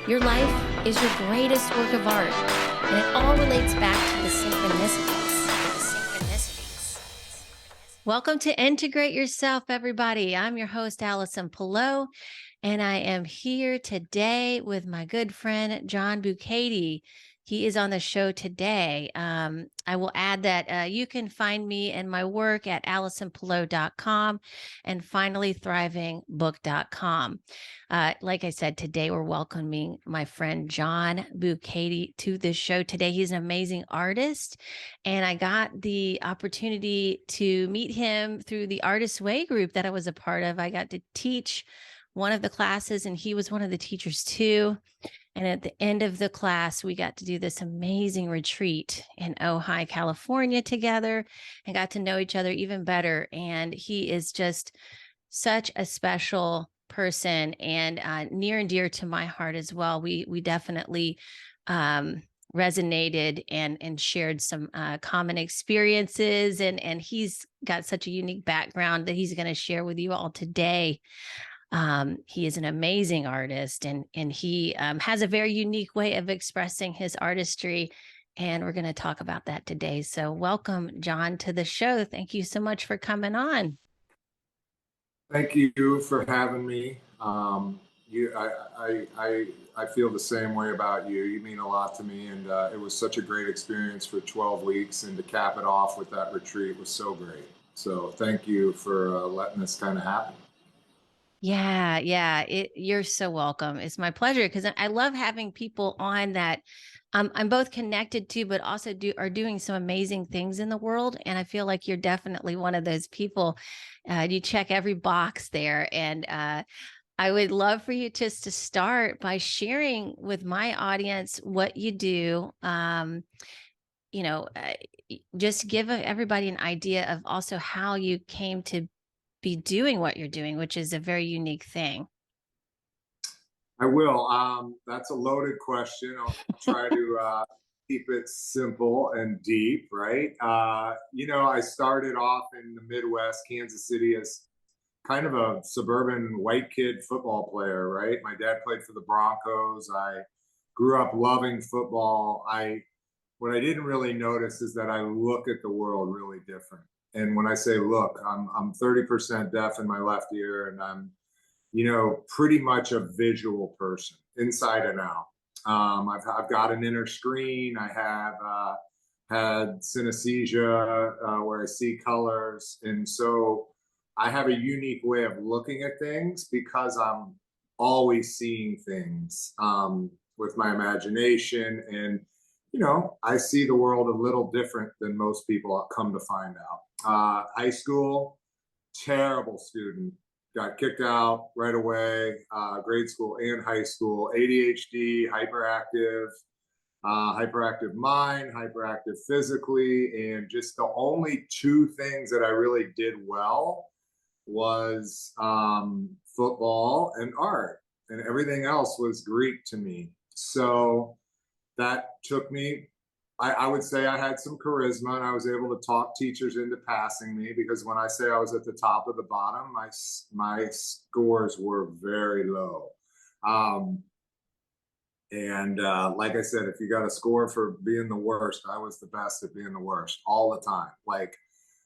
Your life is your greatest work of art, and it all relates back to the synchronicities. Welcome to Integrate Yourself, everybody. I'm your host, Allison Pillow, and I am here today with my good friend, John Bukaty. He is on the show today. I will add that you can find me and my work at AllisonPillow.com and finallythrivingbook.com. Like I said, today we're welcoming my friend John Bukaty to the show today. He's an amazing artist, and I got the opportunity to meet him through the Artist Way group that I was a part of. I got to teach one of the classes, and he was one of the teachers too. And at the end of the class, we got to do this amazing retreat in Ojai, California together and got to know each other even better. And he is just such a special person and near and dear to my heart as well. We definitely resonated and shared some common experiences. And he's got such a unique background that he's going to share with you all today. He is an amazing artist, and he has a very unique way of expressing his artistry, and we're going to talk about that today. So welcome, John, to the show. Thank you so much for coming on. Thank you for having me. I feel the same way about you. You mean a lot to me, and it was such a great experience for 12 weeks, and to cap it off with that retreat was so great. So thank you for letting this kind of happen. Yeah. You're so welcome. It's my pleasure because I love having people on that I'm both connected to, but also are doing some amazing things in the world. And I feel like you're definitely one of those people. You check every box there. And I would love for you just to start by sharing with my audience what you do. Just give everybody an idea of also how you came to be doing what you're doing, which is a very unique thing. I will. That's a loaded question. I'll try to keep it simple and deep, right? I started off in the Midwest, Kansas City, as kind of a suburban white kid football player, right? My dad played for the Broncos. I grew up loving football. What I didn't really notice is that I look at the world really different. And when I say look, I'm 30% deaf in my left ear, and I'm pretty much a visual person inside and out. I've got an inner screen. I have had synesthesia where I see colors. And so I have a unique way of looking at things because I'm always seeing things with my imagination. And, I see the world a little different than most people come to find out. High school, terrible student. Got kicked out right away, grade school and high school. ADHD, hyperactive mind, hyperactive physically. And just the only two things that I really did well was football and art. And everything else was Greek to me. So that took me, I would say I had some charisma, and I was able to talk teachers into passing me, because when I say I was at the top of the bottom, my scores were very low. Like I said, if you got a score for being the worst, I was the best at being the worst all the time.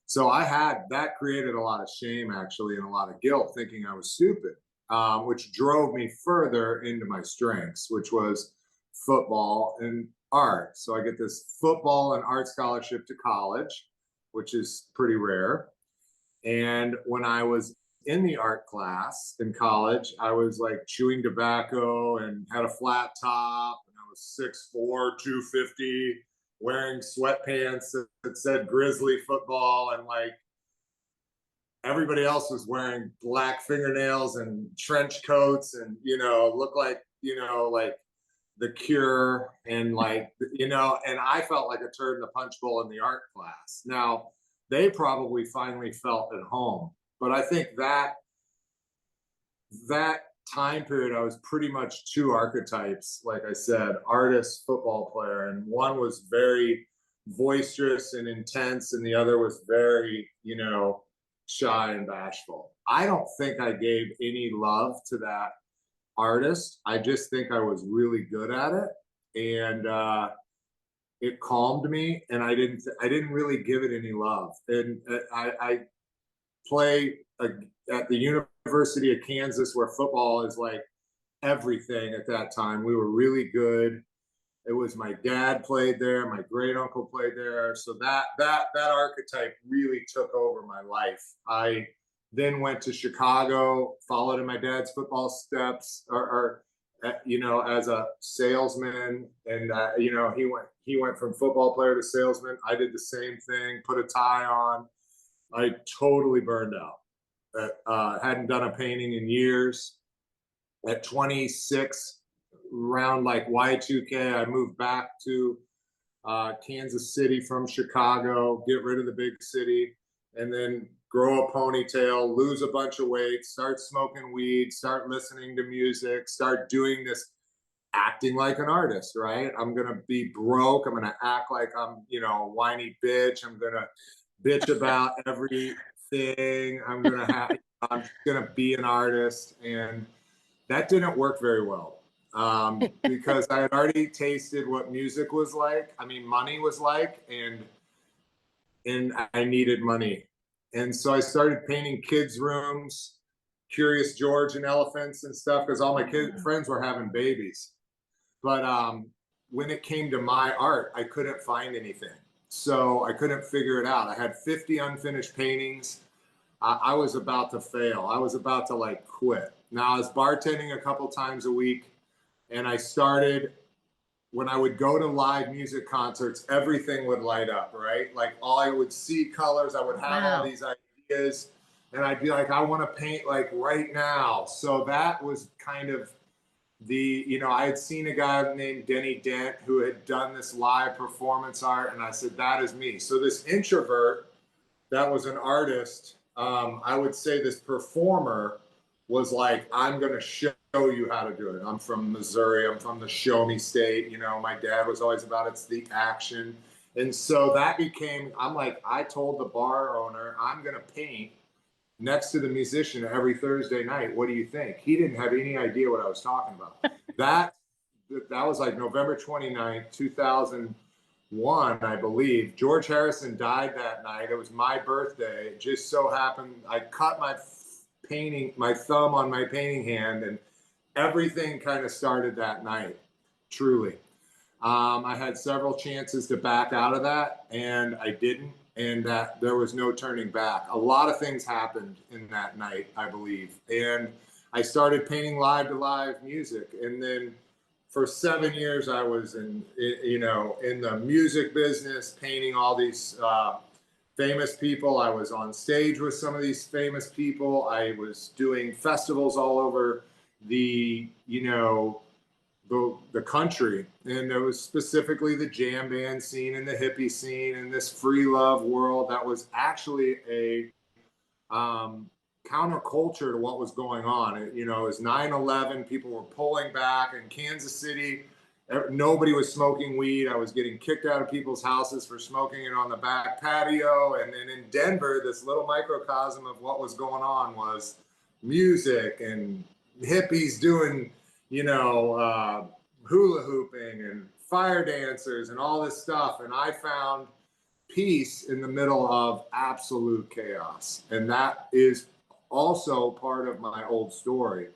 So that created a lot of shame, actually, and a lot of guilt, thinking I was stupid, which drove me further into my strengths, which was football and art. So I get this football and art scholarship to college, which is pretty rare. And when I was in the art class in college, I was like chewing tobacco and had a flat top, and I was 6'4", 250, wearing sweatpants that said Grizzly football, and everybody else was wearing black fingernails and trench coats and looked like The Cure, and and I felt like a turd in the punch bowl in the art class. Now, they probably finally felt at home, but I think that time period, I was pretty much two archetypes, like I said, artist, football player, and one was very boisterous and intense, and the other was very, shy and bashful. I don't think I gave any love to that artist. I just think I was really good at it. And it calmed me, and I didn't really give it any love. And I play at the University of Kansas, where football is like everything at that time. We were really good. It was my dad played there, my great uncle played there, so that archetype really took over my life. I then went to Chicago, followed in my dad's football steps, you know, as a salesman, and you know, he went from football player to salesman. I did the same thing, put a tie on. I totally burned out. Hadn't done a painting in years. At 26, around like Y2K, I moved back to Kansas City from Chicago, get rid of the big city, and then grow a ponytail, lose a bunch of weight, start smoking weed, start listening to music, start doing this, acting like an artist, right? I'm gonna be broke. I'm gonna act like I'm, you know, a whiny bitch. I'm gonna bitch about everything. I'm gonna be an artist. And that didn't work very well, because I had already tasted what music was like. I mean, money was like, and I needed money. And so I started painting kids' rooms, Curious George and elephants and stuff, because all my friends were having babies. But when it came to my art, I couldn't find anything. So I couldn't figure it out. I had 50 unfinished paintings. I was about to fail. I was about to like quit. Now I was bartending a couple times a week, and I started, when I would go to live music concerts, everything would light up, right? Like all I would see colors, I would have all Wow. these ideas, and I'd be like, I want to paint like right now. So that was kind of you know, I had seen a guy named Denny Dent who had done this live performance art, and I said, that is me. So this introvert that was an artist, I would say this performer was like, I'm going to show you how to do it. I'm from Missouri. I'm from the show me state. You know, my dad was always about it's the action. And so that became, I'm like, I told the bar owner, I'm going to paint next to the musician every Thursday night. What do you think? He didn't have any idea what I was talking about. that that was like November 29th, 2001, I believe. George Harrison died that night. It was my birthday. It just so happened I cut my thumb on my painting hand, and everything kind of started that night, truly. I had several chances to back out of that, and I didn't. And that there was no turning back. A lot of things happened in that night, I believe. And I started painting live to live music. And then for 7 years, I was you know, in the music business, painting all these famous people. I was on stage with some of these famous people. I was doing festivals all over you know, the country, and it was specifically the jam band scene and the hippie scene and this free love world that was actually a counterculture to what was going on. You know, it was 9/11. People were pulling back in Kansas City. Nobody was smoking weed. I was getting kicked out of people's houses for smoking it on the back patio. And then in Denver, this little microcosm of what was going on was music and hippies doing, you know, hula hooping and fire dancers and all this stuff. And I found peace in the middle of absolute chaos. And that is also part of my old story.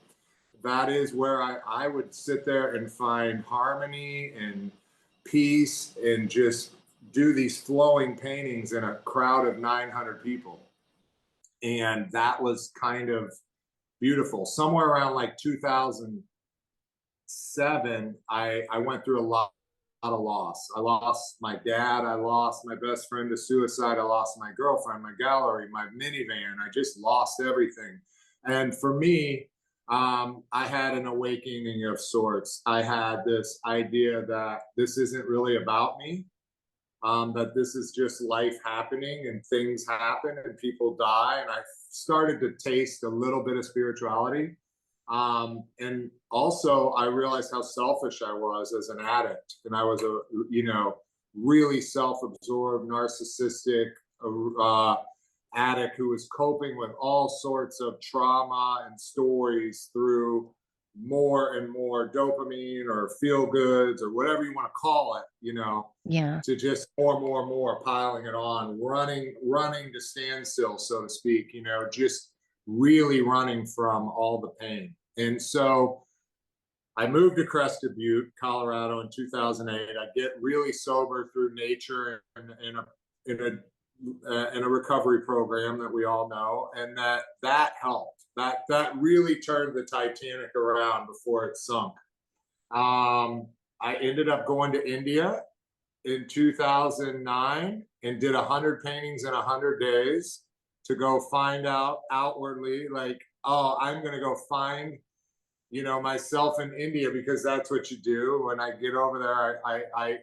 That is where I would sit there and find harmony and peace and just do these flowing paintings in a crowd of 900 people. And that was kind of beautiful. Somewhere around like 2007, I went through a lot of loss. I lost my dad. I lost my best friend to suicide. I lost my girlfriend, my gallery, my minivan. I just lost everything. And for me, I had an awakening of sorts. I had this idea that this isn't really about me, that this is just life happening and things happen and people die. And I started to taste a little bit of spirituality. And also, I realized how selfish I was as an addict. And I was a, you know, really self absorbed, narcissistic, addict who was coping with all sorts of trauma and stories through more and more dopamine or feel goods or whatever you want to call it, Yeah. to just more and more and more piling it on, running to standstill, so to speak, just really running from all the pain. And so I moved to Crested Butte, Colorado in 2008. I get really sober through nature and in a recovery program that we all know, and that helped. That really turned the Titanic around before it sunk. I ended up going to India in 2009 and did 100 paintings in 100 days to go find out outwardly, like, oh, I'm going to go find myself in India, because that's what you do. When I get over there, I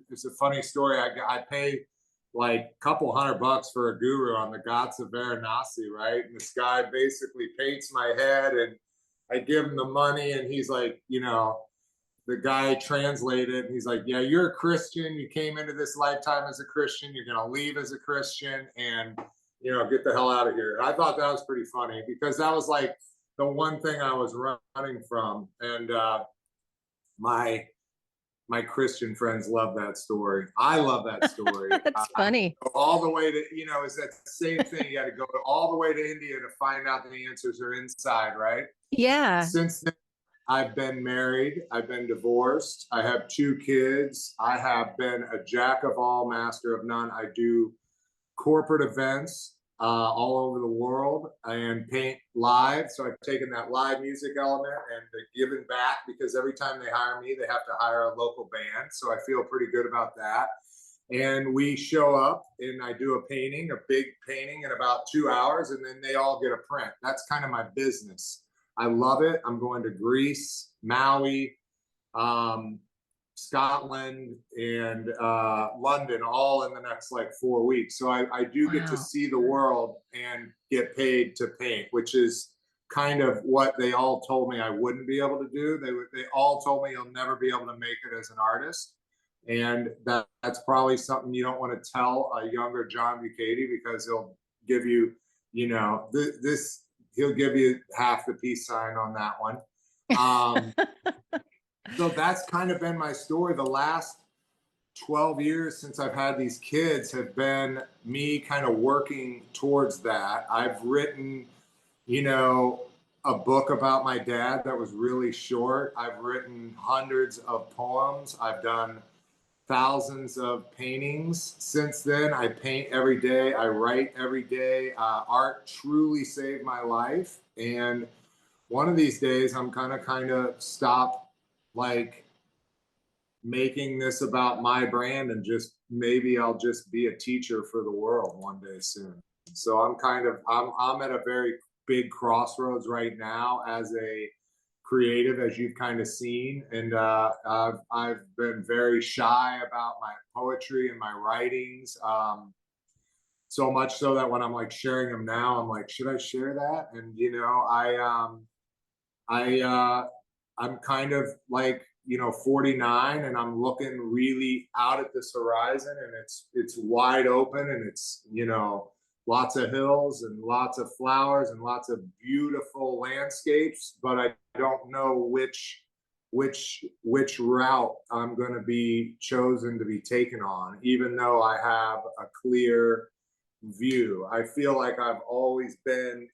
it's a funny story. I pay like a couple $100 for a guru on the Ghats of Varanasi, right? And this guy basically paints my head, and I give him the money, and he's like, the guy translated, and he's like, yeah, you're a Christian. You came into this lifetime as a Christian. You're going to leave as a Christian, and, get the hell out of here. And I thought that was pretty funny, because that was like the one thing I was running from. And my Christian friends love that story. I love that story. That's funny. All the way to, it's that same thing. You got to go all the way to India to find out the answers are inside, right? Yeah. Since then, I've been married. I've been divorced. I have 2 kids. I have been a jack of all, master of none. I do corporate events all over the world and paint live. So I've taken that live music element and given back, because every time they hire me, they have to hire a local band. So I feel pretty good about that. And we show up and I do a big painting in about 2 hours, and then they all get a print. That's kind of my business. I love it. I'm going to Greece, Maui, Scotland, and London, all in the next like 4 weeks. So I do get to see the world and get paid to paint, which is kind of what they all told me I wouldn't be able to do. They all told me you'll never be able to make it as an artist. And that's probably something you don't want to tell a younger John Bukaty, because he'll give you, he'll give you half the peace sign on that one. So that's kind of been my story. The last 12 years since I've had these kids have been me kind of working towards that. I've written, a book about my dad that was really short. I've written hundreds of poems. I've done thousands of paintings since then. I paint every day. I write every day. Art truly saved my life. And one of these days, I'm gonna kind of stop like making this about my brand, and just maybe I'll just be a teacher for the world one day soon. So I'm at a very big crossroads right now as a creative, as you've kind of seen. And I've been very shy about my poetry and my writings. So much so that when I'm like sharing them now, I'm like, should I share that? And I'm kind of like 49, and I'm looking really out at this horizon, and it's wide open, and it's lots of hills and lots of flowers and lots of beautiful landscapes, but I don't know which route I'm going to be chosen to be taken on, even though I have a clear view. I feel like I've always been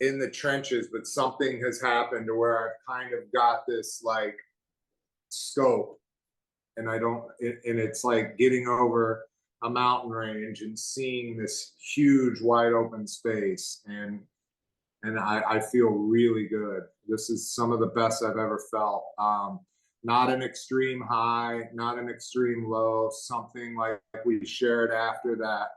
in the trenches, but something has happened to where I've kind of got this like scope, and it's like getting over a mountain range and seeing this huge wide open space, and I feel really good. This is some of the best I've ever felt. Not an extreme high, not an extreme low, something like we shared after that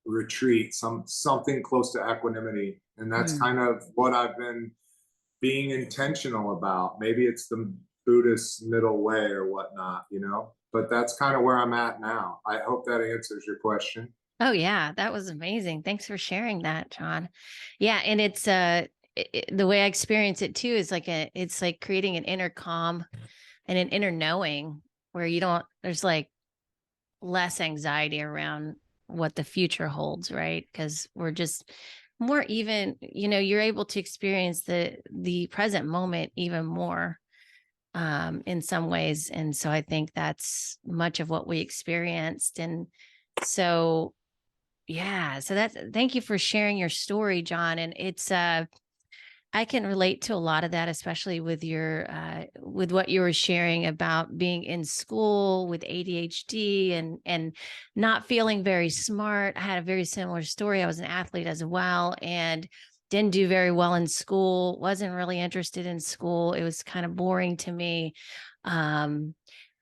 retreat, something close to equanimity. And that's kind of what I've been being intentional about. Maybe it's the Buddhist middle way or whatnot, but that's kind of where I'm at now. I hope that answers your question. Oh yeah, that was amazing. Thanks for sharing that, John. Yeah, and it's the way I experience it too is it's like creating an inner calm and an inner knowing where there's like less anxiety around what the future holds, right? Because we're more even, you're able to experience the present moment even more in some ways. And so I think that's much of what we experienced. And so, yeah, so that's, thank you for sharing your story, John. And it's, I can relate to a lot of that, especially with your, with what you were sharing about being in school with ADHD and not feeling very smart. I had a very similar story. I was an athlete as well, and didn't do very well in school. Wasn't really interested in school. It was kind of boring to me. Um,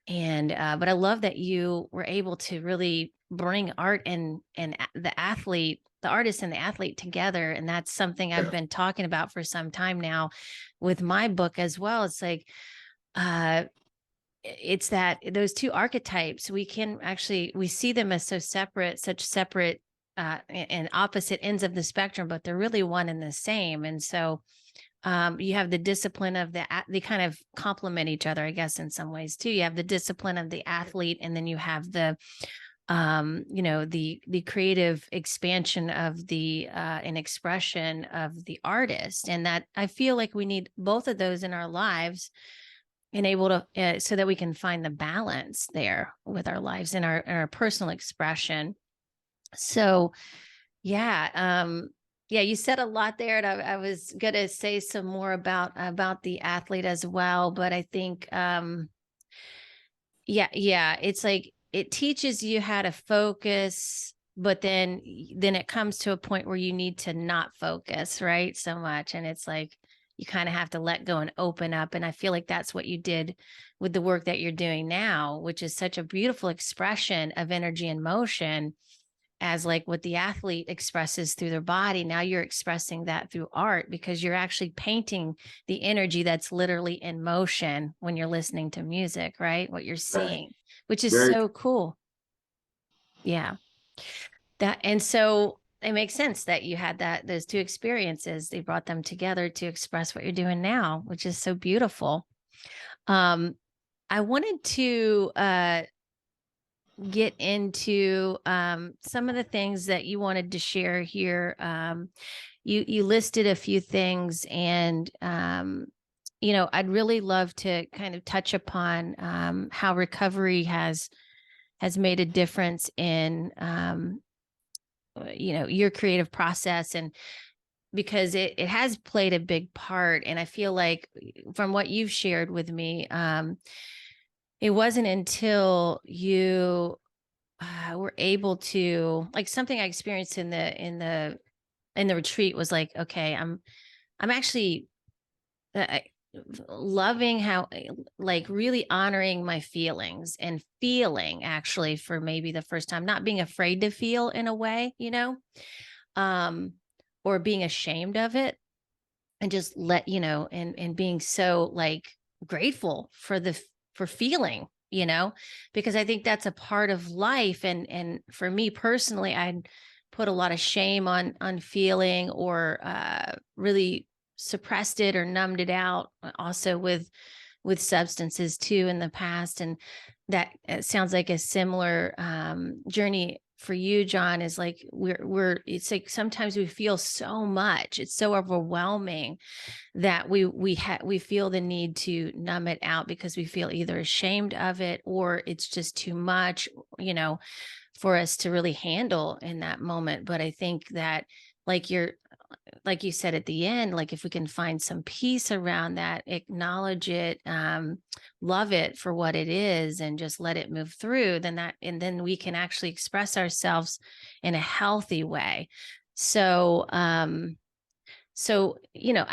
and but I love that you were able to really bring art and the athlete, the artist and the athlete together. And that's something I've Yeah. been talking about for some time now with my book as well. It's like uh it's that those two archetypes, we can actually, we see them as so separate, such separate and opposite ends of the spectrum, but they're really one and the same. And so you have the discipline of they kind of complement each other, I guess, in some ways too. You have the discipline of the athlete, and then you have the the creative expansion of the and expression of the artist. And that, I feel like we need both of those in our lives, and able to so that we can find the balance there with our lives and our personal expression. So yeah. Yeah, you said a lot there, and I was gonna say some more about the athlete as well. But I think yeah, it's like it teaches you how to focus, but then it comes to a point where you need to not focus, right? So much. And it's like you kind of have to let go and open up. And I feel like that's what you did with the work that you're doing now, which is such a beautiful expression of energy and motion, as like what the athlete expresses through their body. Now you're expressing that through art, because you're actually painting the energy that's literally in motion when you're listening to music, right? What you're Right. seeing, which is Very so cool. Yeah. And so it makes sense that you had those two experiences. They brought them together to express what you're doing now, which is so beautiful. Um, I wanted to get into some of the things that you wanted to share here. You listed a few things, and I'd really love to kind of touch upon how recovery has made a difference in your creative process, and because it has played a big part. And I feel like from what you've shared with me, it wasn't until you were able to, like, something I experienced in the retreat was like, okay, I'm actually loving how, like, really honoring my feelings and feeling, actually, for maybe the first time, not being afraid to feel in a way, um or being ashamed of it, and just and being so, like, grateful for feeling, because I think that's a part of life. And for me personally, I put a lot of shame on feeling, or really suppressed it or numbed it out, also with substances too in the past. And that, it sounds like a similar journey for you, John. Is like it's like sometimes we feel so much, it's so overwhelming, that we feel the need to numb it out, because we feel either ashamed of it, or it's just too much, you know, for us to really handle in that moment. But I think that, like like you said at the end, like, if we can find some peace around that, acknowledge it, love it for what it is, and just let it move through, and then we can actually express ourselves in a healthy way. So, I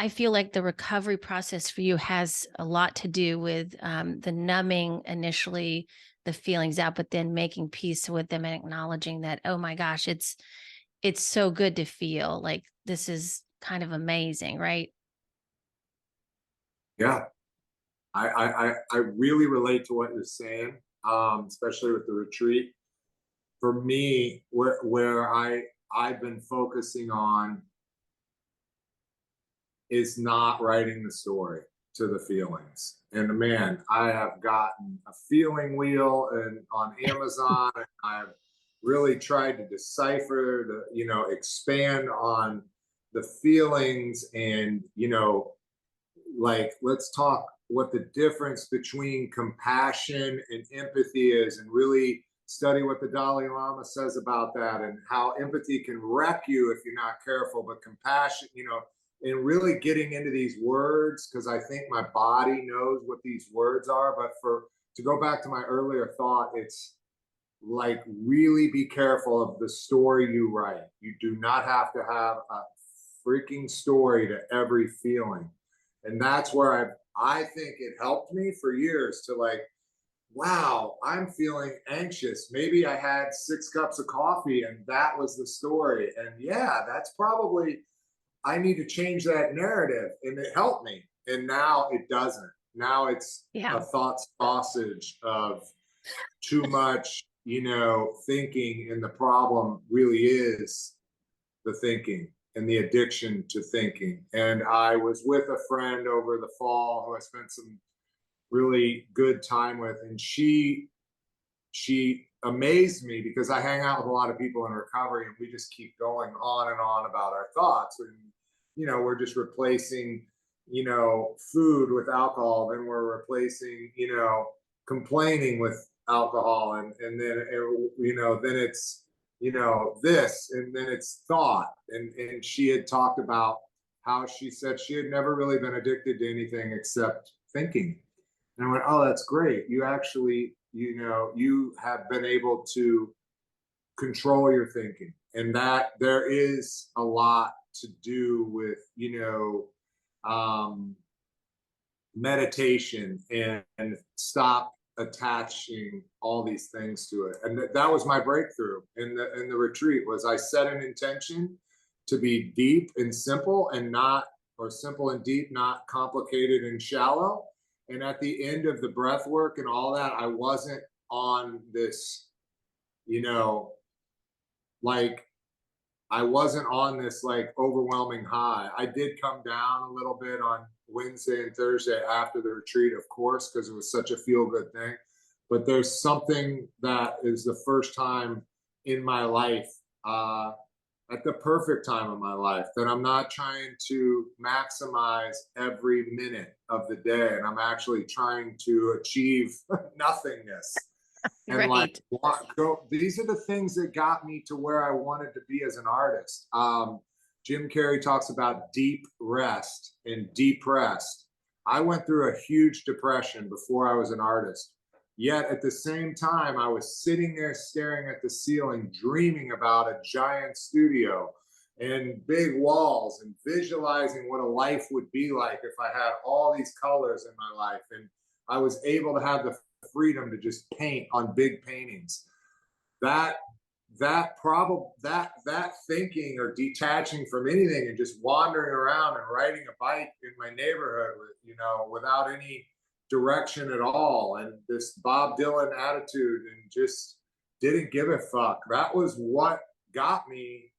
feel like the recovery process for you has a lot to do with the numbing initially the feelings out, but then making peace with them and acknowledging that, oh my gosh, it's so good to feel like this is kind of amazing, right? Yeah. I really relate to what you're saying, especially with the retreat. For me, where I've been focusing on is not writing the story to the feelings. And man, I have gotten a feeling wheel and on Amazon. I've really tried to decipher expand on the feelings and, like, let's talk what the difference between compassion and empathy is, and really study what the Dalai Lama says about that, and how empathy can wreck you if you're not careful, but compassion, and really getting into these words, because I think my body knows what these words are. But to go back to my earlier thought, it's like, really be careful of the story you write. You do not have to have a freaking story to every feeling. And that's where I think it helped me for years to, like, wow, I'm feeling anxious. Maybe I had 6 cups of coffee and that was the story. And yeah, that's probably, I need to change that narrative. And it helped me. And now it doesn't. Now it's Yeah. a thought sausage of too much, thinking. And the problem really is the thinking and the addiction to thinking. And I was with a friend over the fall who I spent some really good time with, and she amazed me, because I hang out with a lot of people in recovery, and we just keep going on and on about our thoughts. And we're just replacing food with alcohol, then we're replacing complaining with alcohol, and then then it's this, and then it's thought. And she had talked about how she said she had never really been addicted to anything except thinking. And I went, oh, that's great. You actually, you have been able to control your thinking. And that there is a lot to do with, meditation, and stop attaching all these things to it. And that was my breakthrough in the retreat. Was I set an intention to be deep and simple, and not, or simple and deep, not complicated and shallow. And at the end of the breath work and all that, I wasn't on this, like, I wasn't on this like overwhelming high. I did come down a little bit on Wednesday and Thursday after the retreat, of course, because it was such a feel good thing. But there's something that is the first time in my life, at the perfect time of my life, that I'm not trying to maximize every minute of the day, and I'm actually trying to achieve nothingness. And Right. these are the things that got me to where I wanted to be as an artist. Jim Carrey talks about deep rest and depressed. I went through a huge depression before I was an artist. Yet at the same time, I was sitting there staring at the ceiling, dreaming about a giant studio and big walls, and visualizing what a life would be like if I had all these colors in my life. And I was able to have the freedom to just paint on big paintings. That thinking, or detaching from anything and just wandering around and riding a bike in my neighborhood without any direction at all, and this Bob Dylan attitude, and just didn't give a fuck. That was what got me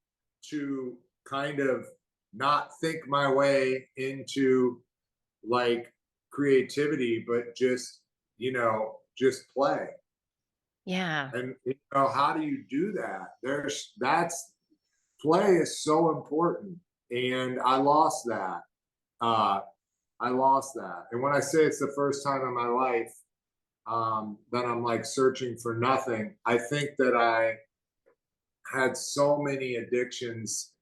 to kind of not think my way into, like, creativity, but just play. Yeah. And how do you do that? That's play is so important, and I lost that. And when I say it's the first time in my life that I'm like searching for nothing, I think that I had so many addictions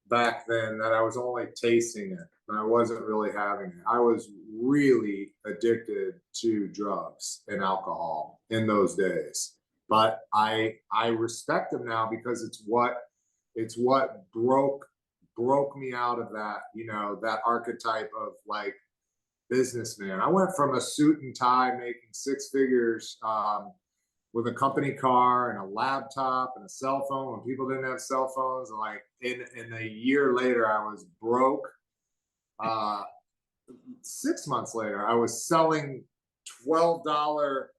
back then that I was only tasting it, and I wasn't really having it. I was really addicted to drugs and alcohol in those days. But I respect them now, because it's what broke me out of that, that archetype of, like, businessman. I went from a suit and tie making 6 figures, with a company car and a laptop and a cell phone when people didn't have cell phones. And, like, in a year later, I was broke. 6 months later, I was selling $12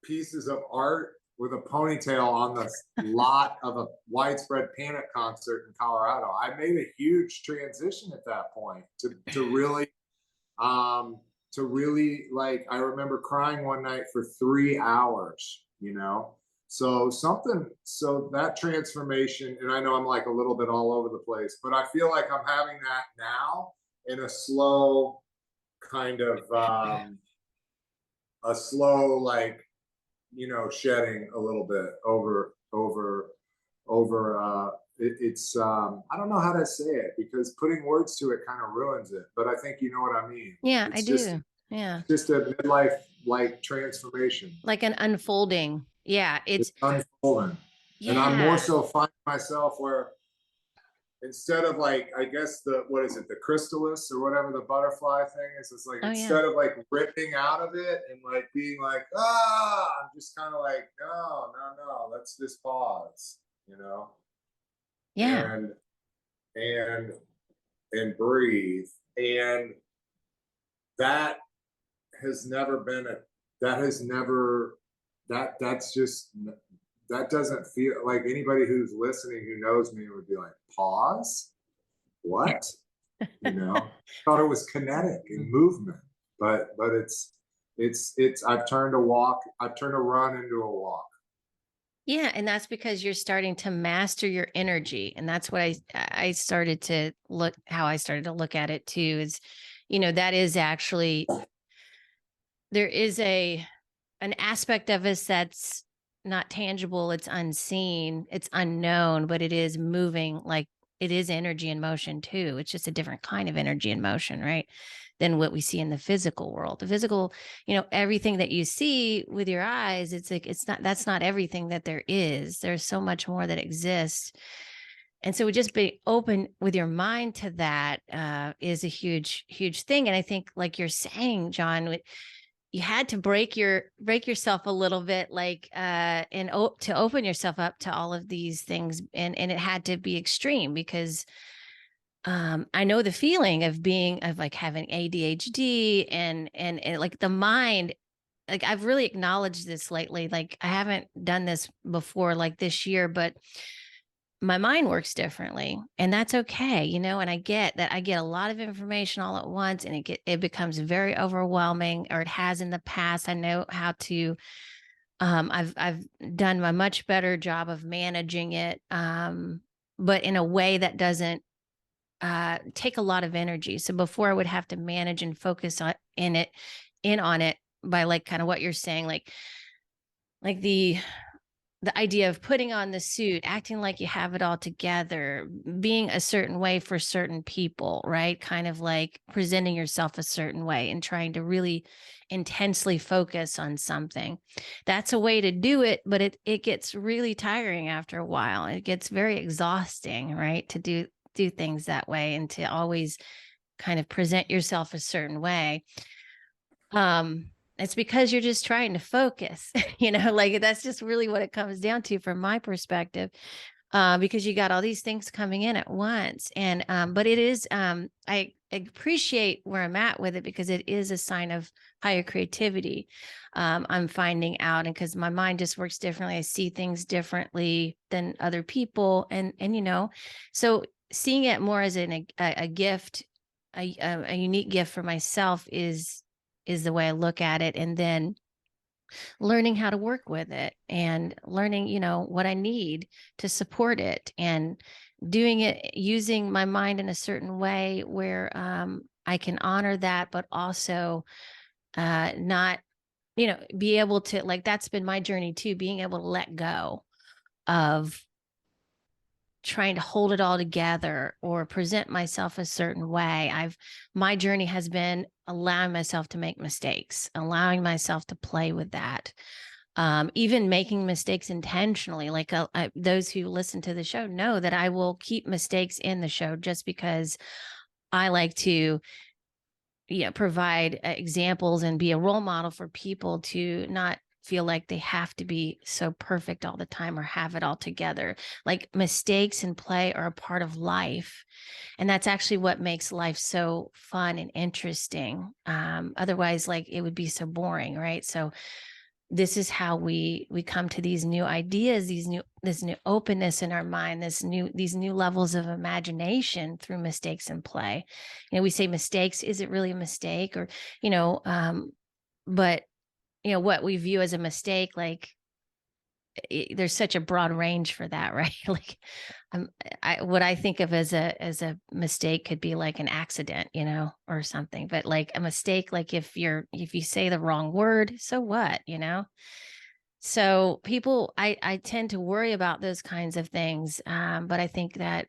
pieces of art with a ponytail on the lot of a Widespread Panic concert in Colorado. I made a huge transition at that point to really, like, I remember crying one night for 3 hours, So that transformation, and I know I'm like a little bit all over the place, but I feel like I'm having that now in a slow kind of a slow, like, shedding a little bit over it's I don't know how to say it, because putting words to it kind of ruins it, but I think you know what I mean. Yeah, I It's just do. Yeah. just a midlife like transformation. Like an unfolding. Yeah. It's unfolding. And I'm more Yeah. so finding myself where, instead of, like, I guess, the what is it, the chrysalis or whatever the butterfly thing is, it's like, Oh, yeah. instead of like ripping out of it and like being like, I'm just kind of like, no, no, no, let's just pause, Yeah. and and and breathe. And that has never been a that has never that's just that doesn't feel like, anybody who's listening who knows me would be like, pause, what? Thought it was kinetic and movement, but it's I've turned a run into a walk. Yeah, and that's because you're starting to master your energy, and that's what I started to look how I started to look at it too is, that is actually there is an aspect of us that's not tangible, it's unseen, it's unknown, but it is moving, like it is energy in motion too. It's just a different kind of energy in motion, right? Than what we see in the physical world. The physical, everything that you see with your eyes, it's like that's not everything that there is. There's so much more that exists. And so just be open with your mind to that is a huge, huge thing. And I think, like you're saying, John, you had to break yourself a little bit, like to open yourself up to all of these things, and it had to be extreme because I know the feeling of like having ADHD and like the mind. Like, I've really acknowledged this lately. Like, I haven't done this before, like this year, but my mind works differently, and that's okay, and I get that I get a lot of information all at once, and it becomes very overwhelming, or it has in the past. I know how to I've done a much better job of managing it, but in a way that doesn't take a lot of energy. So before, I would have to manage and focus in on it by, like, kind of what you're saying, like the idea of putting on the suit, acting like you have it all together, being a certain way for certain people, right? Kind of like presenting yourself a certain way and trying to really intensely focus on something. That's a way to do it, but it gets really tiring after a while. It gets very exhausting, right? To do things that way and to always kind of present yourself a certain way. It's because you're just trying to focus, like that's just really what it comes down to from my perspective. Because you got all these things coming in at once. And but it is I appreciate where I'm at with it because it is a sign of higher creativity. I'm finding out, and because my mind just works differently, I see things differently than other people, and so seeing it more as a gift, a unique gift for myself is the way I look at it. And then learning how to work with it and learning, what I need to support it, and doing it using my mind in a certain way where I can honor that, but also not, be able to, like, that's been my journey too, being able to let go of trying to hold it all together or present myself a certain way. My journey has been allowing myself to make mistakes, allowing myself to play with that. Even making mistakes intentionally, like those who listen to the show know that I will keep mistakes in the show just because I like to provide examples and be a role model for people to not feel like they have to be so perfect all the time or have it all together. Like, mistakes and play are a part of life. And that's actually what makes life so fun and interesting. Otherwise, like, it would be so boring, right? So this is how we come to these new ideas, this new openness in our mind, these new levels of imagination through mistakes and play. We say mistakes, is it really a mistake? Or but what we view as a mistake, like, there's such a broad range for that, right? Like, um, what I think of as a mistake could be like an accident, you know, or something. But like a mistake, like if you say the wrong word, so what, you know? So people, I tend to worry about those kinds of things, but I think that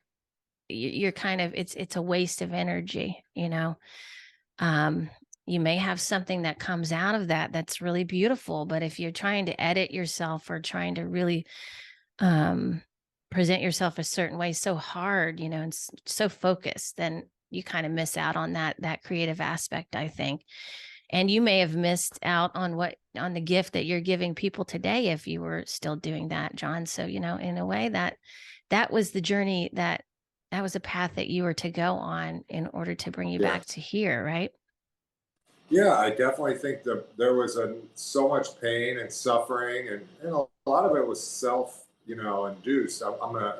you're kind of it's a waste of energy, you know. Um, you may have something that comes out of that that's really beautiful, but if you're trying to edit yourself or trying to really um, present yourself a certain way so hard, you know, and so focused, then you kind of miss out on that creative aspect, I think. And you may have missed out on on the gift that you're giving people today if you were still doing that, John. So, you know, in a way that was the journey that was a path that you were to go on in order to bring you Yeah. back to here, right? Yeah, I definitely think that there was so much pain and suffering, and a lot of it was self, induced. I'm gonna,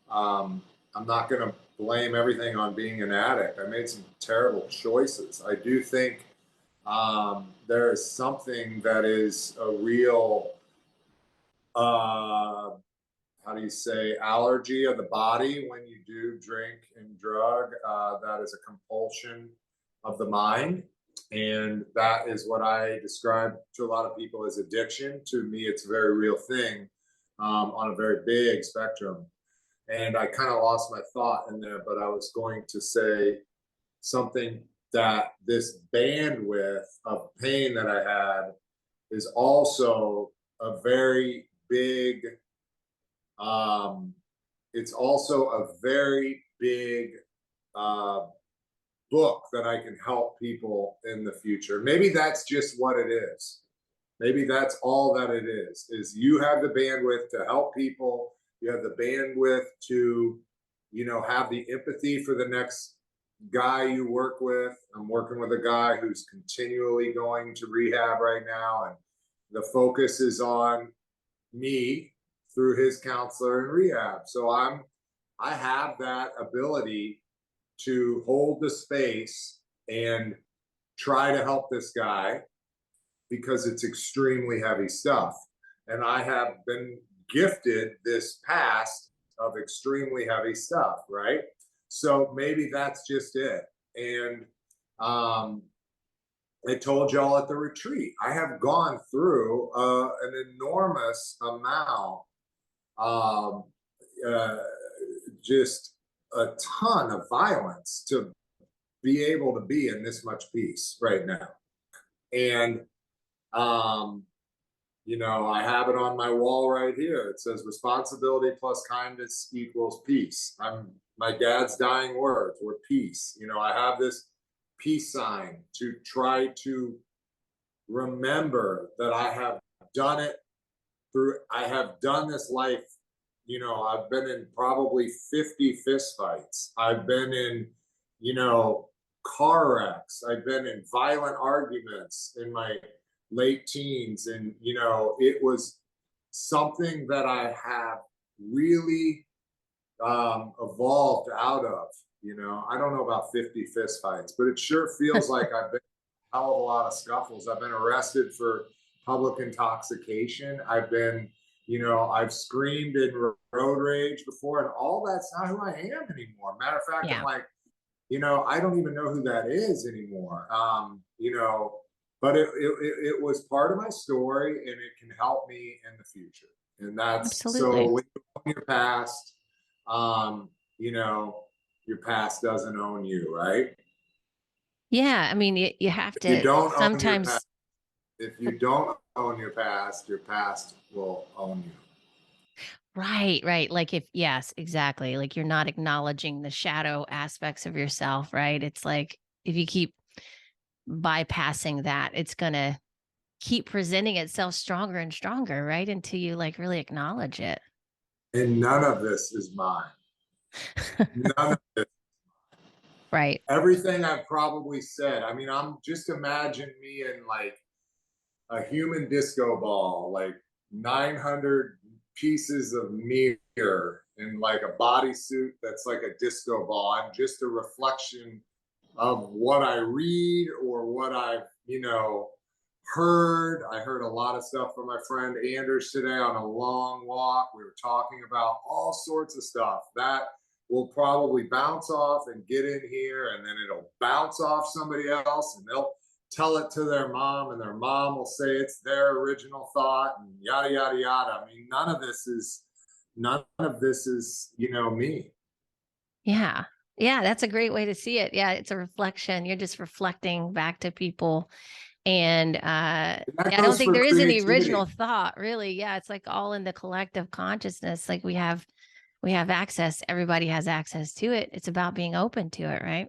I'm not gonna blame everything on being an addict. I made some terrible choices. I do think there is something that is a real, uh, how do you say, allergy of the body when you do drink and drug. That is a compulsion of the mind. And that is what I describe to a lot of people as addiction. To me, it's a very real thing on a very big spectrum. And I kind of lost my thought in there, but I was going to say something that this bandwidth of pain that I had is also a very big it's also a very big uh, book that I can help people in the future. Maybe that's just what it is. Maybe that's all that it is you have the bandwidth to help people. You have the bandwidth to, have the empathy for the next guy you work with. I'm working with a guy who's continually going to rehab right now. And the focus is on me through his counselor and rehab. So I have that ability to hold the space and try to help this guy because it's extremely heavy stuff. And I have been gifted this past of extremely heavy stuff, right? So maybe that's just it. And I told y'all at the retreat, I have gone through an enormous amount, um, uh, just a ton of violence to be able to be in this much peace right now. And, I have it on my wall right here. It says responsibility plus kindness equals peace. My dad's dying words were peace. I have this peace sign to try to remember that I have done this life. I've been in probably 50 fist fights. I've been in, car wrecks. I've been in violent arguments in my late teens. And, it was something that I have really evolved out of. I don't know about 50 fist fights, but it sure feels like I've been a hell of a lot of scuffles. I've been arrested for public intoxication. I've screamed in road rage before, and all that's not who I am anymore. Matter of fact, I'm Yeah, like, I don't even know who that is anymore. But it was part of my story, and it can help me in the future. And that's so absolutely. when you own your past, um, your past doesn't own you, right? Yeah, I mean, you have If you to don't own your past, sometimes. if you don't own your past will own you. Right, right. Like if yes, exactly. Like you're not acknowledging the shadow aspects of yourself, right? It's like if you keep bypassing that, it's going to keep presenting itself stronger and stronger, right? Until you like really acknowledge it. And none of this is mine. None of this. Right. Everything I've probably said. I mean, I'm just imagine me in like a human disco ball, like 900 pieces of mirror in like a bodysuit that's like a disco ball. I'm just a reflection of what I read or what I've, I heard a lot of stuff from my friend Anders today on a long walk. We were talking about all sorts of stuff that will probably bounce off and get in here, and then it'll bounce off somebody else, and they'll tell it to their mom, and their mom will say it's their original thought, and yada yada yada. I mean, none of this is, me. Yeah. Yeah, that's a great way to see it. Yeah, it's a reflection. You're just reflecting back to people. And And that yeah, I don't goes think for there is any creativity. original thought, really. Yeah, it's like all in the collective consciousness. Like we have access. Everybody has access to it. It's about being open to it, right?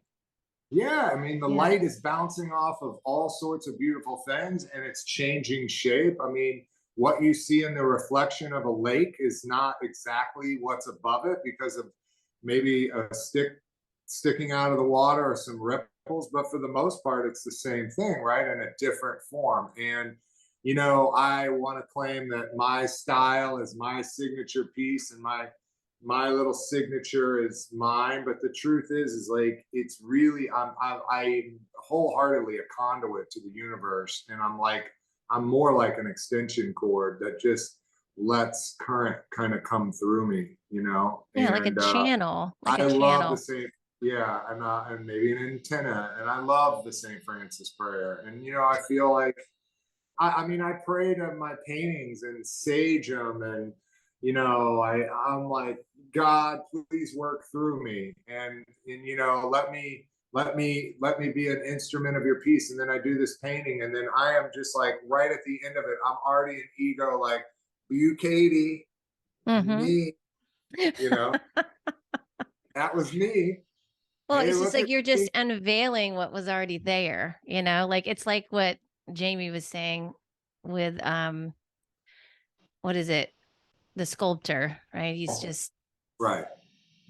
Yeah, I mean, the Yeah. light is bouncing off of all sorts of beautiful things and it's changing shape. I mean, what you see in the reflection of a lake is not exactly what's above it because of maybe a stick sticking out of the water or some ripples, but for the most part, it's the same thing, right? In a different form. And, I want to claim that my style is my signature piece and my little signature is mine, but the truth is like it's really I'm wholeheartedly a conduit to the universe, and I'm more like an extension cord that just lets current kind of come through me, Yeah, like a and channel, like a I love the channel. same. Yeah, and maybe an antenna, and I love the St. Francis prayer, and I feel like I mean, I pray to my paintings and sage them, and I'm like, God, please work through me, and let me be an instrument of your peace. And then I do this painting, and then I am just like right at the end of it, I'm already an ego, like Bukaty, Hmm. me, you know, that was me. Well, Hey, it's just look like at you're just me. unveiling what was already there, like it's like what Jamie was saying with what is it? The sculptor, right? He's just Right.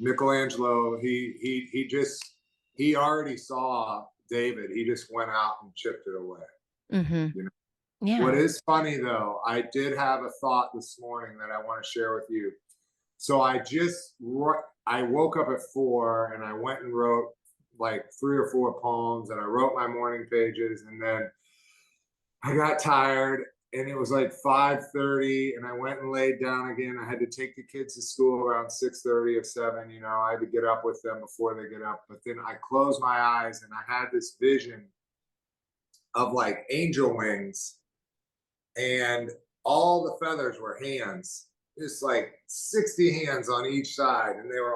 Michelangelo, he already saw David. He just went out and chipped it away. hmm You know. What Yeah. is funny though, I did have a thought this morning that I want to share with you. So I woke up at 4 and I went and wrote like 3 or 4 poems, and I wrote my morning pages, and then I got tired, and it was like 5:30, and I went and laid down again. I had to take the kids to school around 6:30 or 7. I had to get up with them before they get up. But then I closed my eyes and I had this vision of like angel wings, and all the feathers were hands, just like 60 hands on each side. And they were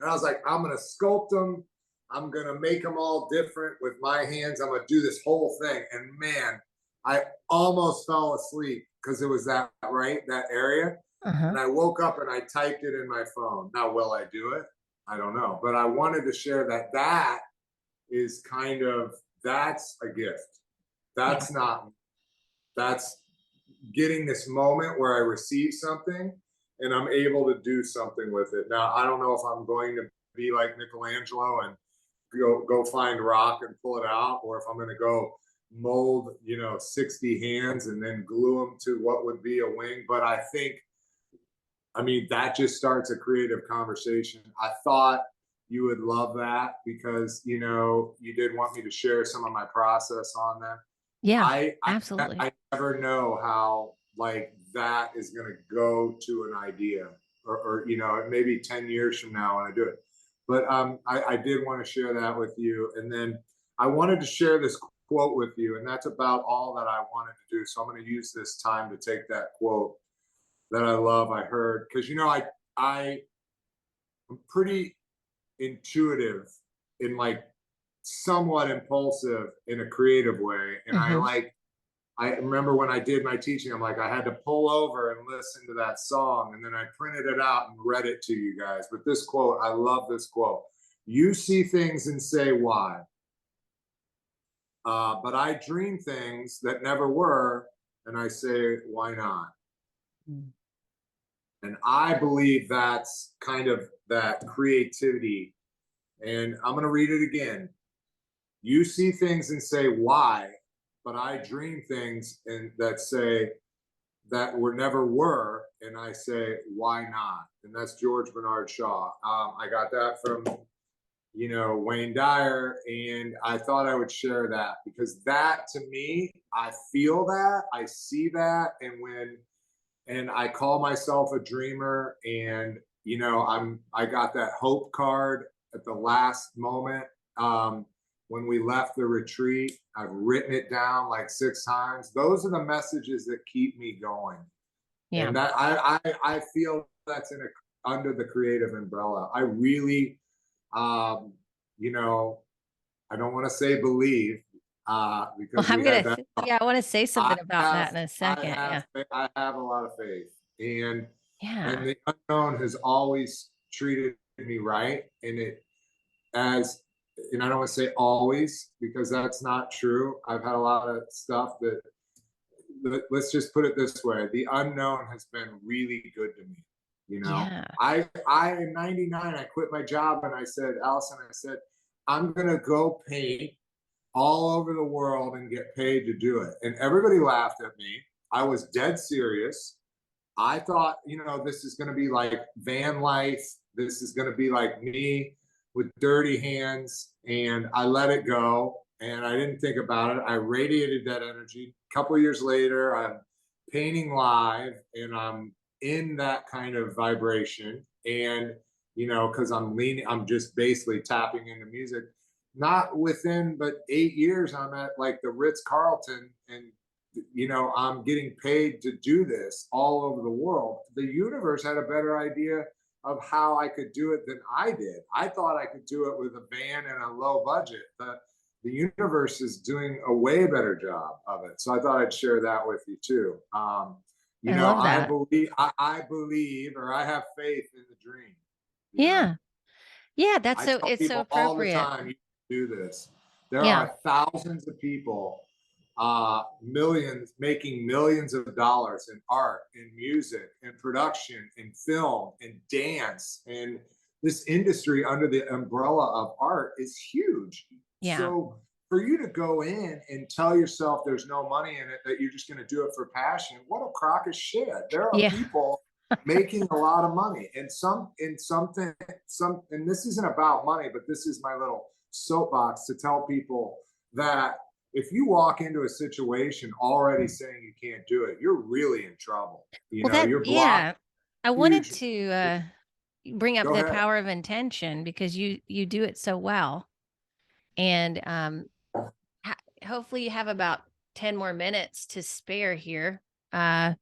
and I was like, I'm going to sculpt them. I'm going to make them all different with my hands. I'm going to do this whole thing. And man, I almost fell asleep because it was that area. Uh-huh. And I woke up and I typed it in my phone. Now, will I do it? I don't know. But I wanted to share that is that's a gift. Yeah. That's not, that's getting this moment where I receive something and I'm able to do something with it. Now, I don't know if I'm going to be like Michelangelo and go find rock and pull it out, or if I'm going to go mold, 60 hands and then glue them to what would be a wing. But I mean, that just starts a creative conversation. I thought you would love that because, you did want me to share some of my process on that. Yeah. I Absolutely. I never know how like that is going to go to an idea, or maybe 10 years from now when I do it. But I did want to share that with you, and then I wanted to share this quote with you, and that's about all that I wanted to do. So I'm going to use this time to take that quote that I love. I heard because I am pretty intuitive and like somewhat impulsive in a creative way, and Hmm. I remember when I did my teaching, I'm like, I had to pull over and listen to that song. And then I printed it out and read it to you guys. But this quote, I love this quote. You see things and say, why? But I dream things that never were. And I say, why not? And I believe that's kind of that creativity. And I'm going to read it again. You see things and say, why? But I dream things and that say, that were never were, and I say, why not? And that's George Bernard Shaw. I got that from Wayne Dyer. And I thought I would share that because that to me, I feel that, I see that. And I call myself a dreamer. And, I got that hope card at the last moment. When we left the retreat, I've written it down like 6 times. Those are the messages that keep me going. Yeah. And that I feel that's under the creative umbrella. I really, you know, I don't want to say believe, Well, because we had that. yeah, I want to say I something about that have, in a second. Yeah. I have a lot of faith, and Yeah. the unknown has always treated me right, as, and I don't want to say always because that's not true. I've had a lot of stuff that, let's just put it this way: the unknown has been really good to me. Yeah. I in '99, I quit my job and I said, Allison, I said, I'm gonna go paint all over the world and get paid to do it. And everybody laughed at me. I was dead serious. I thought, this is going to be like van life. This is going to be like me with dirty hands. And I let it go and I didn't think about it. I radiated that energy. A couple of years later, I'm painting live and I'm in that kind of vibration. And, because I'm just basically tapping into music. Not within but 8 years, I'm at like the Ritz Carlton, and I'm getting paid to do this all over the world. The universe had a better idea of how I could do it than I did. I thought I could do it with a van and a low budget. The universe is doing a way better job of it. So I thought I'd share that with you too. I love that. I believe, or I have faith in the dream. Yeah. Yeah. I tell It's so people all the appropriate. time, you do this. There Yeah. are thousands of people, millions, making millions of dollars in art, in music, in production, in film, in dance. And this industry under the umbrella of art is huge. Yeah. So for you to go in and tell yourself there's no money in it, that you're just going to do it for passion, what a crock of shit. There are Yeah. people making a lot of money, and and this isn't about money, but this is my little soapbox to tell people that if you walk into a situation already saying you can't do it, you're really in trouble. You're Yeah. blocked. I wanted Huge. to bring up Go the ahead. power of intention because you do it so well. And hopefully you have about 10 more minutes to spare here. But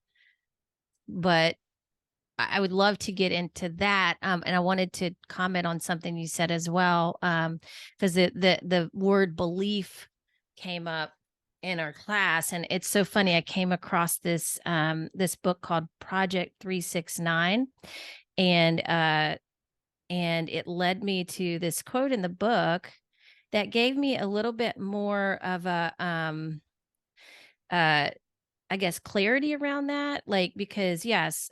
I would love to get into that. And I wanted to comment on something you said as well. Because the word belief came up in our class. And it's so funny. I came across this this book called Project 369. And it led me to this quote in the book that gave me a little bit more of a I guess clarity around that. Like, because yes,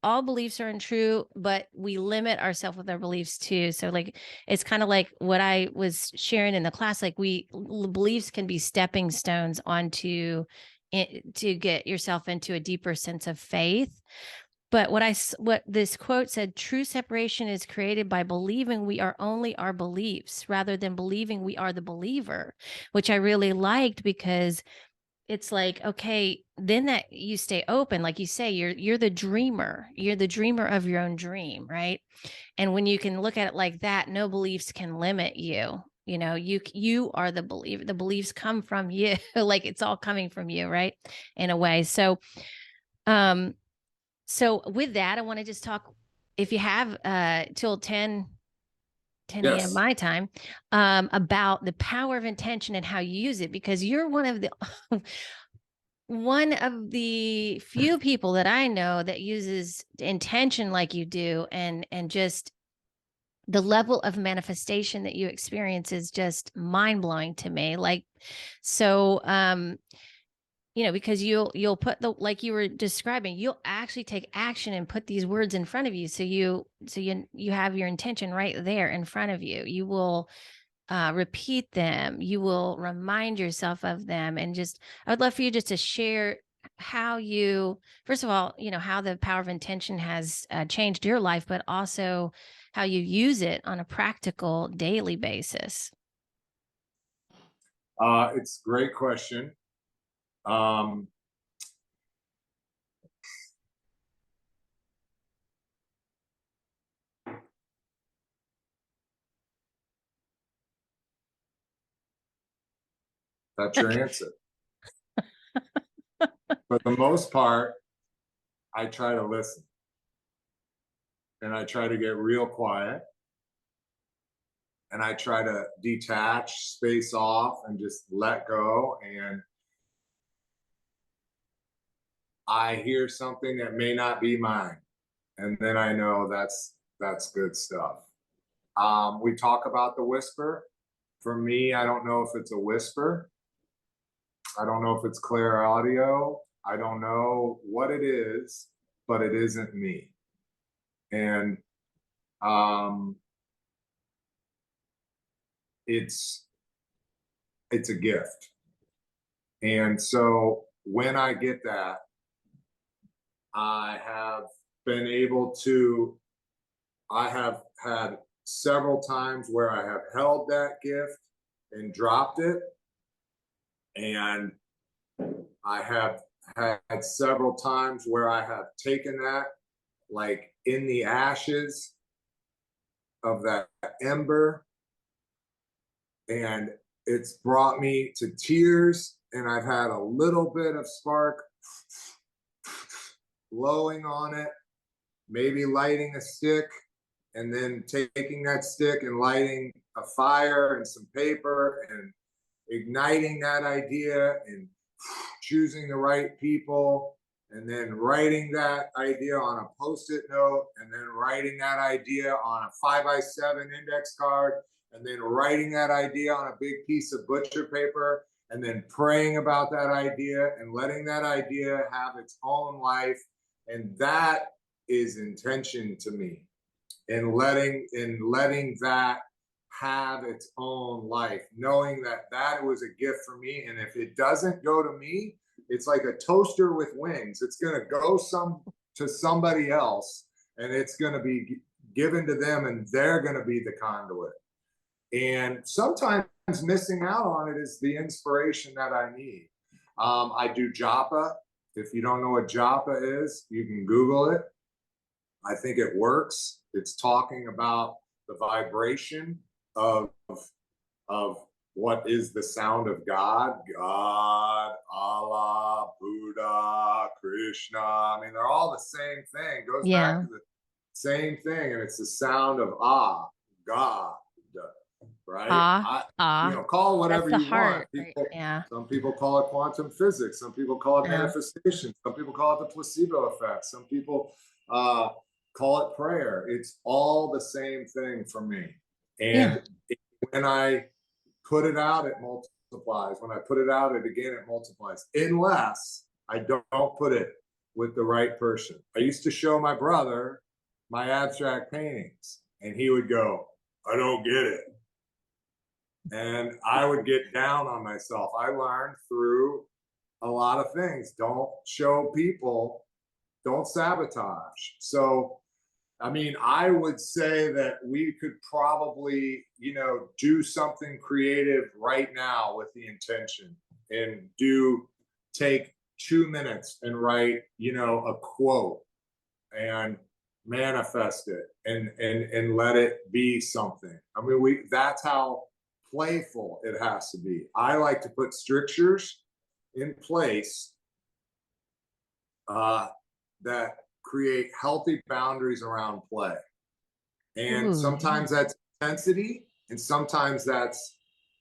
all beliefs are untrue, but we limit ourselves with our beliefs too. So like, it's kind of like what I was sharing in the class, like beliefs can be stepping stones onto to get yourself into a deeper sense of faith. But what this quote said, true separation is created by believing we are only our beliefs rather than believing we are the believer, which I really liked because it's like, okay, then that you stay open. Like you say, you're the dreamer. You're the dreamer of your own dream, right? And when you can look at it like that, no beliefs can limit you. You are the believer. The beliefs come from you. Like it's all coming from you, right? In a way. So with that, I want to just talk, if you have till 10 a.m. Yes. my time, about the power of intention and how you use it, because you're one of the few people that I know that uses intention like you do, and just the level of manifestation that you experience is just mind-blowing to me. Like, so because you'll put like you were describing, you'll actually take action and put these words in front of you. So you have your intention right there in front of you. You will repeat them. You will remind yourself of them. And I would love for you just to share how you, first of all, how the power of intention has changed your life, but also how you use it on a practical daily basis. It's a great question. Um, that's your answer. For the most part, I try to listen and I try to get real quiet and I try to detach, space off, and just let go. And I hear something that may not be mine, and then I know that's good stuff. We talk about the whisper. For me, I don't know if it's a whisper. I don't know if it's clear audio. I don't know what it is, but it isn't me. And it's a gift. And so when I get that, I have been able to, I have had several times where I have held that gift and dropped it. And I have had several times where I have taken that, like in the ashes of that ember, and it's brought me to tears, and I've had a little bit of spark blowing on it, maybe lighting a stick, and then taking that stick and lighting a fire and some paper and igniting that idea and choosing the right people and then writing that idea on a post-it note and then writing that idea on a 5x7 index card and then writing that idea on a big piece of butcher paper and then praying about that idea and letting that idea have its own life. And that is intention to me, and letting that have its own life, knowing that that was a gift for me. And if it doesn't go to me, it's like a toaster with wings. It's going to go to somebody else, and it's going to be given to them, and they're going to be the conduit. And sometimes missing out on it is the inspiration that I need. I do japa. If you don't know what japa is, you can Google it. I think it works. It's talking about the vibration of what is the sound of God, Allah, Buddha, Krishna. I mean, they're all the same thing. It goes back to the same thing, and it's the sound of God, right? Call it whatever you want. People, Yeah. Some people call it quantum physics. Some people call it manifestation. Some people call it the placebo effect. Some people call it prayer. It's all the same thing for me. And when I put it out, it multiplies. When I put it out, it multiplies. Unless I don't put it with the right person. I used to show my brother my abstract paintings, and he would go, "I don't get it." And I would get down on myself. I learned through a lot of things. Don't show people, don't sabotage. So, I mean, I would say that we could probably, do something creative right now with the intention and take 2 minutes and write, a quote and manifest it and let it be something. I mean, that's how playful it has to be. I like to put strictures in place that create healthy boundaries around play. And sometimes that's intensity, and sometimes that's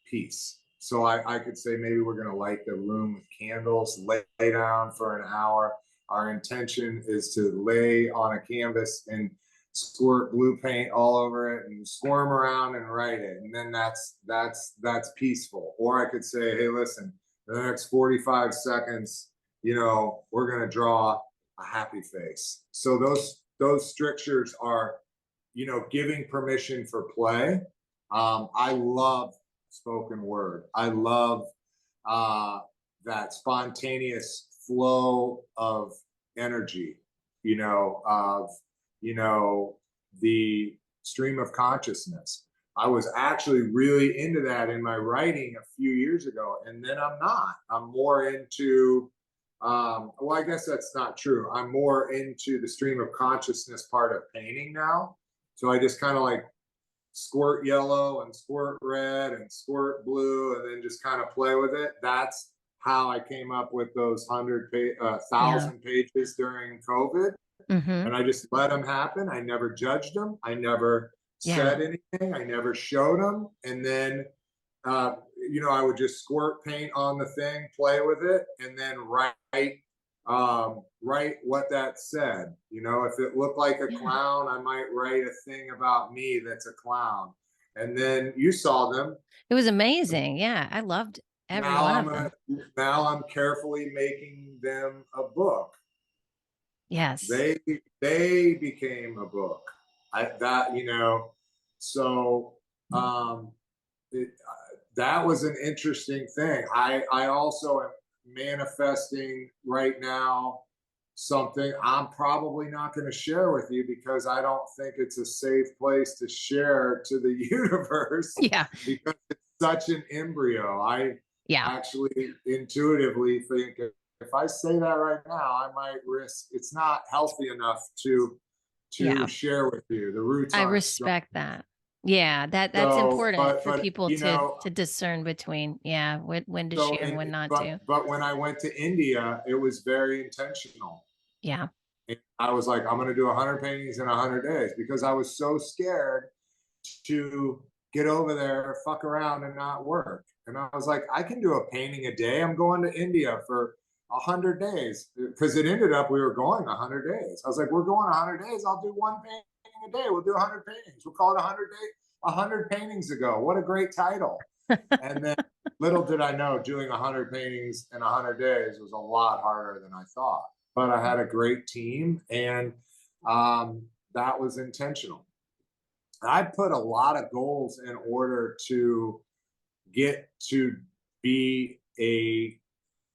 peace. So I could say maybe we're going to light the room with candles, lay down for an hour. Our intention is to lay on a canvas and squirt blue paint all over it and squirm around and write it. And then that's peaceful. Or I could say, hey, listen, in the next 45 seconds, we're going to draw a happy face. So those strictures are, giving permission for play. I love spoken word. I love that spontaneous flow of energy, of the stream of consciousness. I was actually really into that in my writing a few years ago, and then I'm not. I'm more into, well, I guess that's not true. I'm more into the stream of consciousness part of painting now. So I just kind of like squirt yellow and squirt red and squirt blue and then just kind of play with it. That's how I came up with those 1,000 pages during COVID. Mm-hmm. And I just let them happen. I never judged them. I never Yeah. said anything. I never showed them. And then, I would just squirt paint on the thing, play with it, and then write what that said. If it looked like a clown, I might write a thing about me that's a clown. And then you saw them. It was amazing. Yeah. I loved every one of them. Now I'm carefully making them a book. Yes. They became a book. So that was an interesting thing. I also am manifesting right now something I'm probably not going to share with you because I don't think it's a safe place to share to the universe. Yeah. Because it's such an embryo. I actually intuitively think if I say that right now, I might risk. It's not healthy enough to share with you. The roots. I respect that. Yeah, that's important for people to discern between, when to share and when not to. But when I went to India, it was very intentional. Yeah. And I was like, I'm going to do 100 paintings in 100 days because I was so scared to get over there, fuck around, and not work. And I was like, I can do a painting a day. I'm going to India for 100 days because it ended up we were going 100 days. I was like, we're going 100 days. I'll do one painting a day. We'll do 100 paintings. We'll call it 100 paintings ago. What a great title. And then little did I know doing 100 paintings in 100 days was a lot harder than I thought. But I had a great team, and that was intentional. I put a lot of goals in order to get to be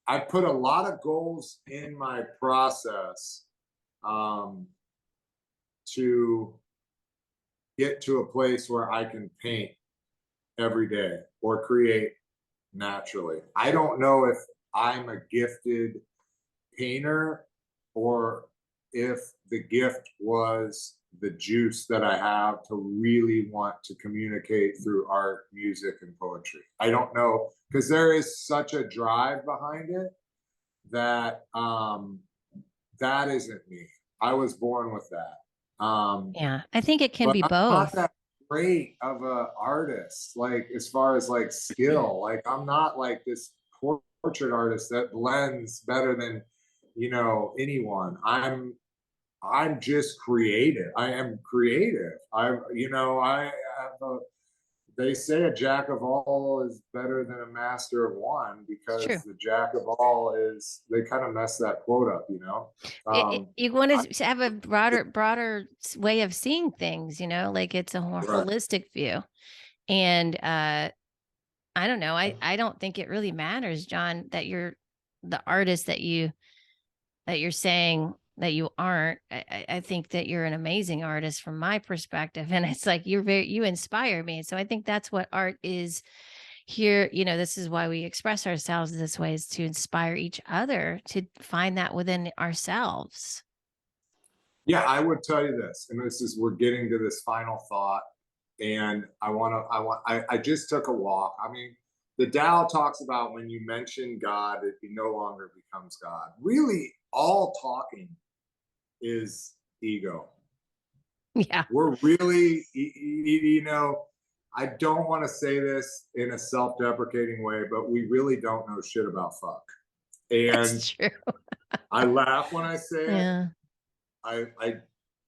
I put a lot of goals in my process to get to a place where I can paint every day or create naturally. I don't know if I'm a gifted painter or if the gift was the juice that I have to really want to communicate through art, music, and poetry. I don't know, because there is such a drive behind it that that isn't me. I was born with that. Yeah, I think it can be I'm both. not that great of a artist, like as far as like skill. Like I'm not like this portrait artist that blends better than anyone. I'm just creative. I am creative. They say a jack of all is better than a master of one because the jack of all they kind of mess that quote up, You want to have a broader way of seeing things, like it's a more holistic view. And I don't know. I don't think it really matters, John, that you're the artist that you're saying that you aren't. I think that you're an amazing artist from my perspective. And it's like, you inspire me. So I think that's what art is here. This is why we express ourselves this way, is to inspire each other to find that within ourselves. Yeah, I would tell you this, and we're getting to this final thought. And I just took a walk. I mean, the Tao talks about when you mention God, it no longer becomes God. Really, all talking is ego. Yeah. We're really, I don't want to say this in a self-deprecating way, but we really don't know shit about fuck. And that's true. I laugh when I say it.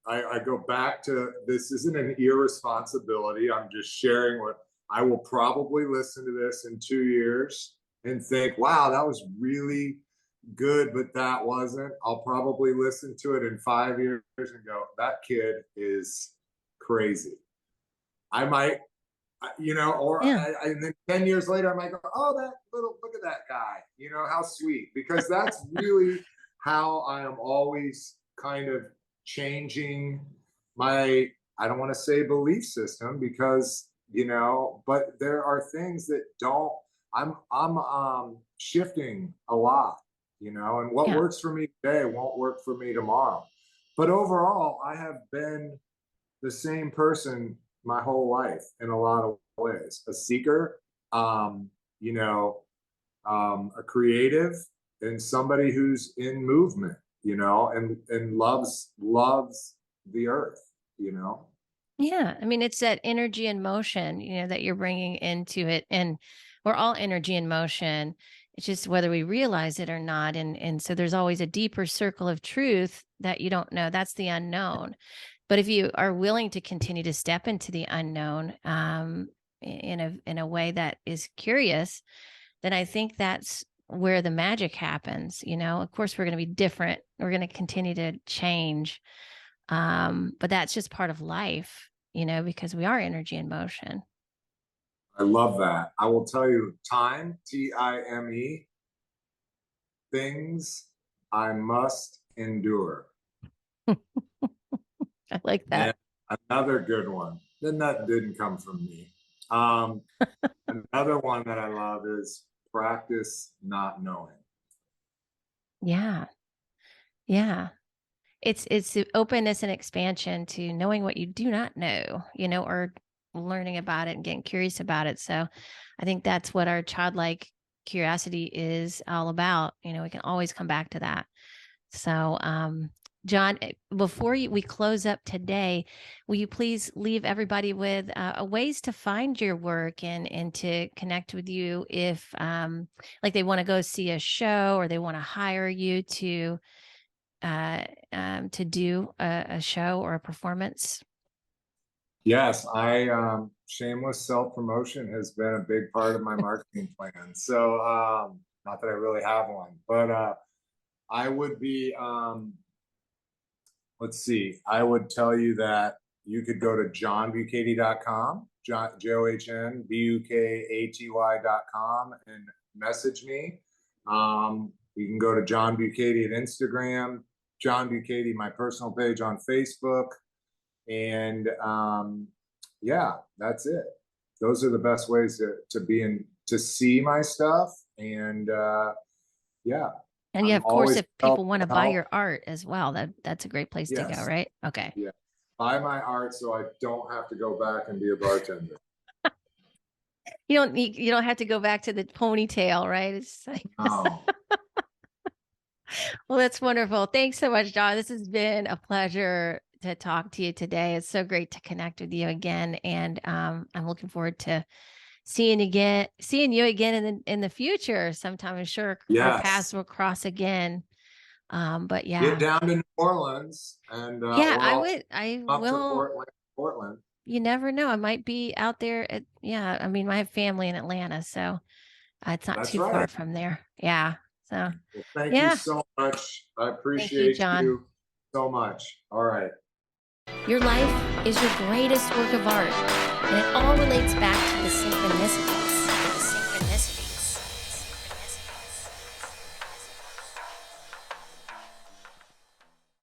I go back to, this isn't an irresponsibility. I'm just sharing what I will probably listen to this in 2 years and think, wow, that was really good, but that wasn't. I'll probably listen to it in 5 years and go, that kid is crazy. I might, and then 10 years later, I might go, oh, look at that guy, how sweet, because that's really how I am always kind of changing my I don't want to say belief system because, but there are things that don't, I'm shifting a lot, and what Yeah. works for me today won't work for me tomorrow. But overall, I have been the same person my whole life in a lot of ways. A seeker, um, you know, a creative, and somebody who's in movement, and loves the earth, Yeah. I mean, it's that energy and motion, that you're bringing into it. And we're all energy and motion. It's just whether we realize it or not. And so there's always a deeper circle of truth that you don't know. That's the unknown. But if you are willing to continue to step into the unknown, in a way that is curious, then I think that's where the magic happens. Of course, we're going to be different. We're going to continue to change. But that's just part of life, because we are energy in motion. I love that. I will tell you, time, things I must endure. I like And that. another good one. Then that didn't come from me. Another one that I love is practice not knowing. Yeah. Yeah. It's the openness and expansion to knowing what you do not know, or learning about it and getting curious about it. So I think that's what our childlike curiosity is all about. We can always come back to that. So, John, before we close up today, will you please leave everybody with ways to find your work and to connect with you if, like, they want to go see a show or they want to hire you to do a show or a performance? Yes, shameless self promotion has been a big part of my marketing plan. So, not that I really have one, but I would be, let's see, I would tell you that you could go to johnbukaty.com, JohnBukaty.com, and message me. You can go to John Bukaty at Instagram, John Bukaty, my personal page on Facebook. And yeah, that's it. Those are the best ways to see my stuff. And yeah. And yeah, I'm of course, always if people want to buy help. your art as well, that's a great place to go, Yes. right? Okay. Yeah. Buy my art so I don't have to go back and be a bartender. You don't have to go back to the ponytail, right? It's like, No. well, that's wonderful. Thanks so much, John. This has been a pleasure to talk to you today. It's so great to connect with you again, and I'm looking forward to seeing you again in the future sometime. I'm sure our paths Yes. will cross again. But Get yeah, down to New Orleans and yeah, or I I'll would. I up to will. Portland. You never know. I might be out there yeah, I mean, I have family in Atlanta, so it's not That's too far right. from there. Yeah. So, Well, thank you yeah. so much. I Thank you, appreciate John. you so much. All right. Your life is your greatest work of art, and it all relates back to the synchronicities.